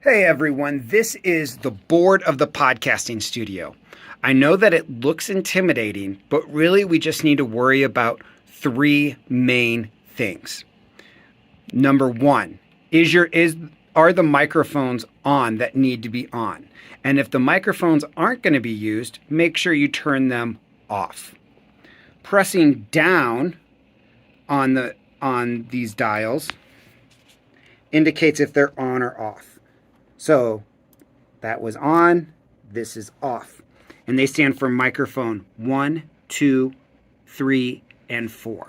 Hey everyone, this is the board of the podcasting studio. I know that it looks intimidating, but really we just need to worry about three main things. Number one, are the microphones on that need to be on? And if the microphones aren't going to be used, make sure you turn them off. Pressing down on these dials indicates if they're on or off. So that was on, this is off. And they stand for microphone 1, 2, 3, and 4.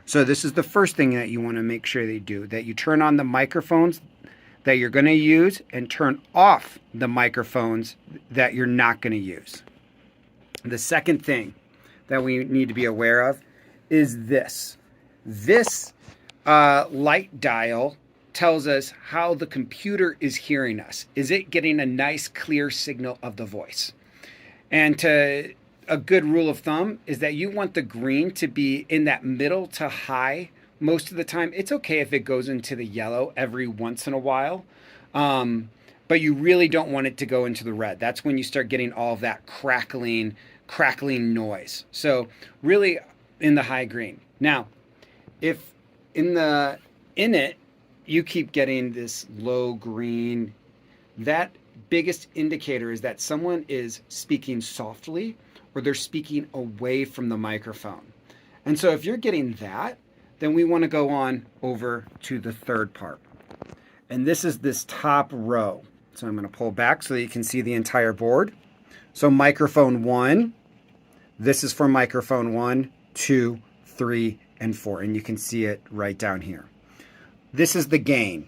So this is the first thing that you want to make sure they do, that you turn on the microphones that you're going to use and turn off the microphones that you're not going to use. The second thing that we need to be aware of is this. This light dial tells us how the computer is hearing us. Is it getting a nice clear signal of the voice? And a good rule of thumb is that you want the green to be in that middle to high most of the time. It's okay if it goes into the yellow every once in a while, but you really don't want it to go into the red. That's when you start getting all of that crackling noise. So really in the high green. Now, if in it you keep getting this low green, that biggest indicator is that someone is speaking softly or they're speaking away from the microphone. And so if you're getting that, then we want to go on over to the third part. And this is this top row. So I'm going to pull back so that you can see the entire board. So microphone 1, this is for microphone 1, 2, 3, and 4. And you can see it right down here. This is the gain.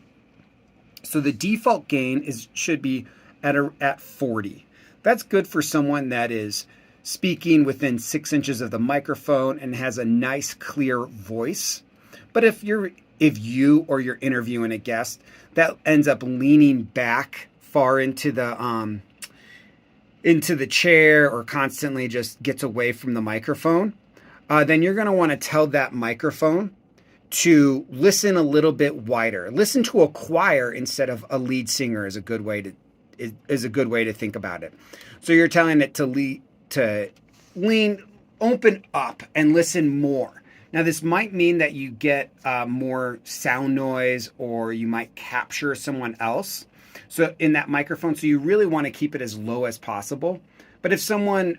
So the default gain should be at 40. That's good for someone that is speaking within 6 inches of the microphone and has a nice clear voice. But if you or you're interviewing a guest that ends up leaning back far into the chair or constantly just gets away from the microphone, then you're going to want to tell that microphone to listen a little bit wider. Listen to a choir instead of a lead singer is a good way to think about it. So you're telling it to lean, open up, and listen more. Now this might mean that you get more sound noise, or you might capture someone else. So in that microphone, so you really want to keep it as low as possible. But if someone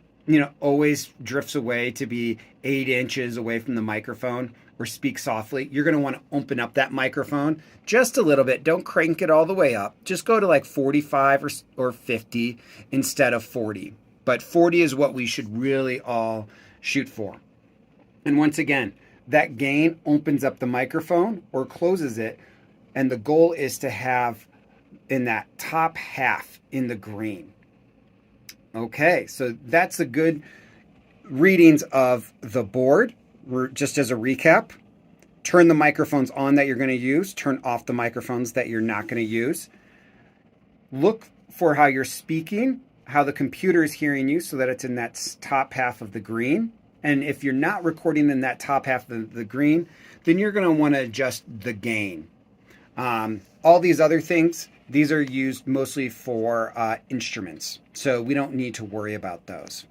always drifts away to be 8 inches away from the microphone, or speak softly, you're going to want to open up that microphone just a little bit. Don't crank it all the way up. Just go to like 45 or 50 instead of 40. But 40 is what we should really all shoot for. And once again, that gain opens up the microphone or closes it. And the goal is to have in that top half in the green. Okay, so that's a good readings of the board. Just as a recap, turn the microphones on that you're going to use, turn off the microphones that you're not going to use. Look for how you're speaking, how the computer is hearing you so that it's in that top half of the green. And if you're not recording in that top half of the green, then you're going to want to adjust the gain. All these other things, these are used mostly for instruments, so we don't need to worry about those.